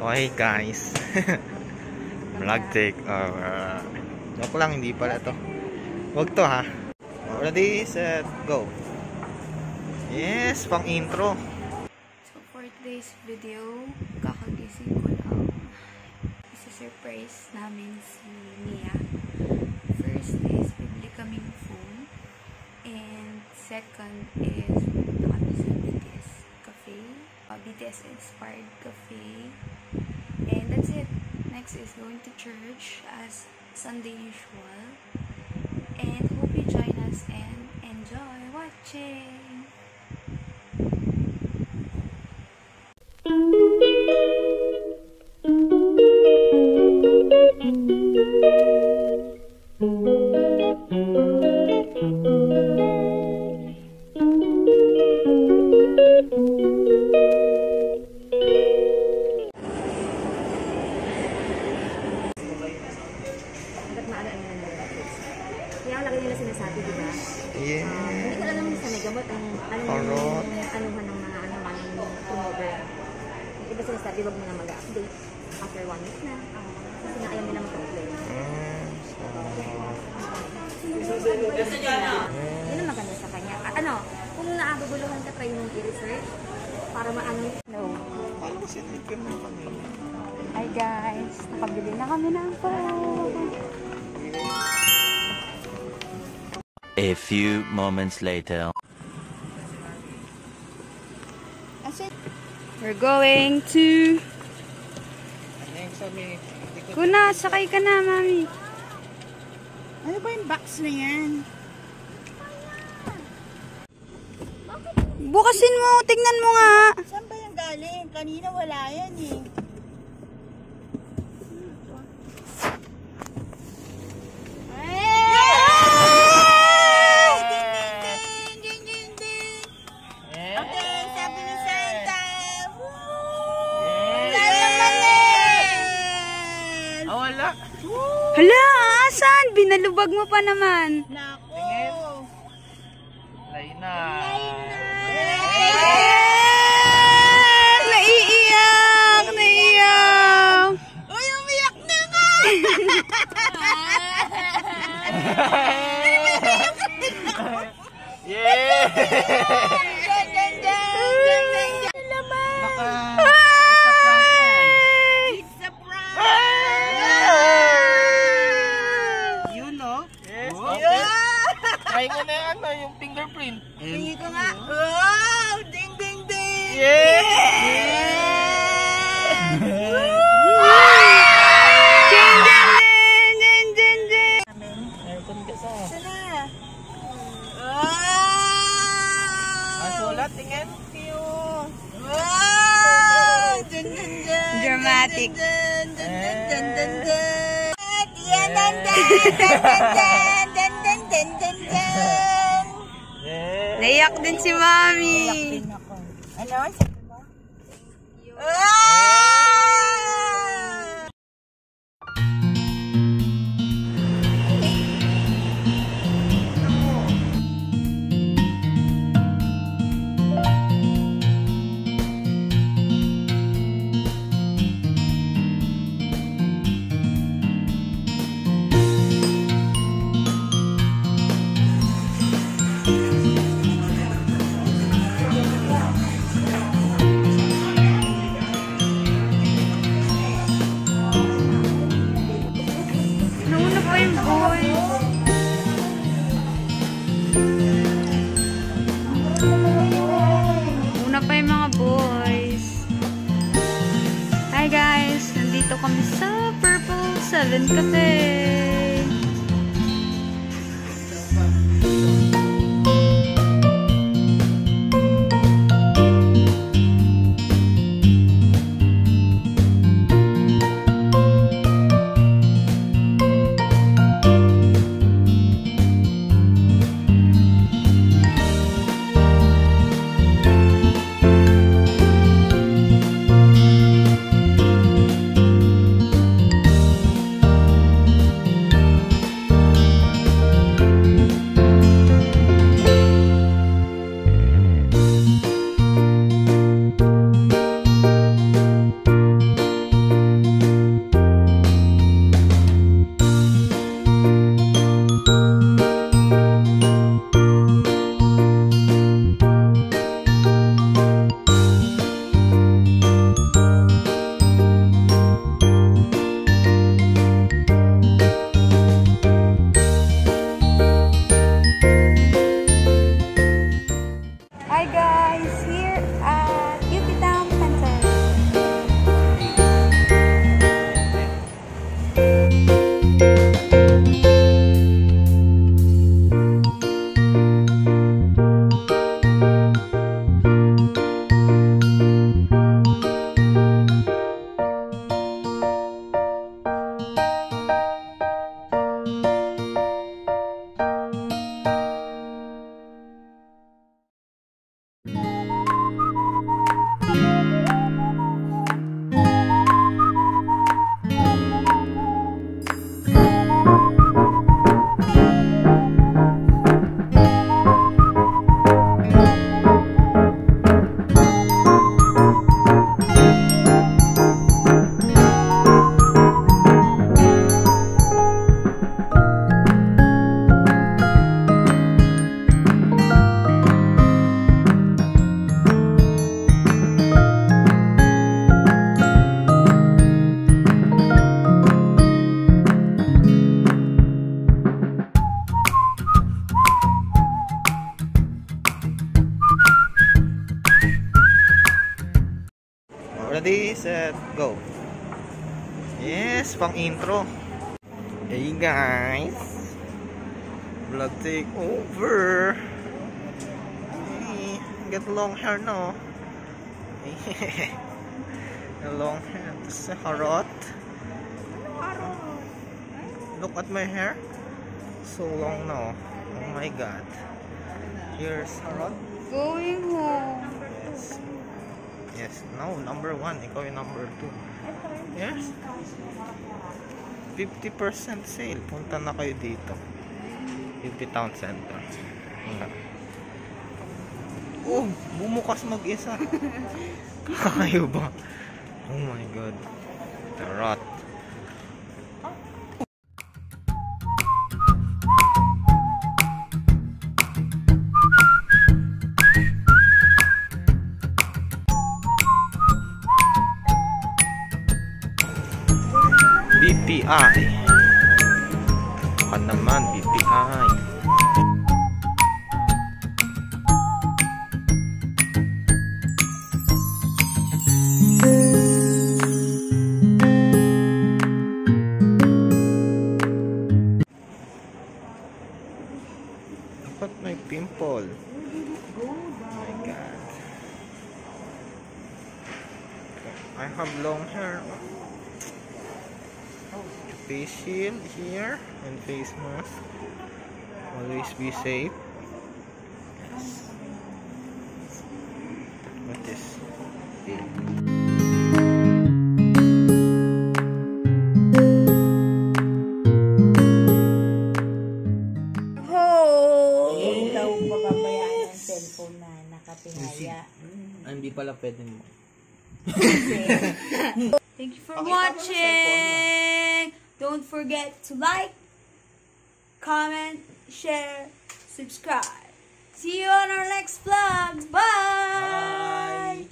Okay guys. Vlog take. Joke lang, hindi pala to. Wag to ha. Ready, set, go. Yes, pang intro. So for today's video, kakagising ko lang. Isa-surprise namin si Mia. First is bibili kaming phone. And second is pupunta kami sa BTS Cafe. BTS inspired cafe. And that's it. Next is going to church as Sunday usual. And hope you join us and enjoy watching. Kaya lagi nila sinasabi, di ba? Yeah. Hindi ko alam sa nagamot ang anuhan ng mga turnover. Yung iba sinasabi, wag mo na mag-update after 1 week na. Kasi na ayaw nila mag-complain. Yun ang maganda sa kanya. Kung naaguguluhan ka, try mong i-research para maano. No. Paano sinigyan mo kami? Hi guys, nakabili na kami ng phone. A few moments later. We're going to... Kuna, sakay ka na, mami. Ano ba yung box na yan? Bukasin mo, tingnan mo nga. Saan ba yung galing? Kanina wala yan eh. Hala, asan? Binalubag mo pa naman. Nako. Layna. Naiiyak! Naiiyak! Uy, umiyak na nga! Yeah! Try mo na yung fingerprint. Tingin ko nga. Wow! Ding, ding, ding! Yeah! Ding, ding, ding, ding, ding. Aircon ka sa. Sana. Sulat, tingin. Wow! Dun, dun, dun. Dramatic. Dun, dun, dun, dun, dun, dun. Yan, dun, dun, dun, dun, dun, dun, dun, dun, dun. Naiyak din si mami. Ano? Sabi mo? Ah! Nauna pa yung boys. Una pa yung mga boys. Hi guys, nandito kami sa Purple 7 Cafe. go. Yes, pang intro. Hey guys, vlog take over. Hey, get long hair no. Long hair. This is a harot. Look at my hair. So long now. Oh my god. Here's harot. Going home. Yes. Yes. No, number 1. Ikaw yung number 2. Yes. 50% sale. Punta na kayo dito. 50 Town Center. Oh, bumukas mag-isa. Kakayo ba? Oh my god. Tarot. BPI. Baka naman BPI. Dapat may pimple. Oh my god. I have long hair. Face shield here and face mask. Always be safe. Yes. What is? Yung daw pababayaan ng cellphone na nakatingaya. Hindi pala pwede mo. Thank you for watching. Don't forget to like, comment, share, subscribe. See you on our next vlog. Bye.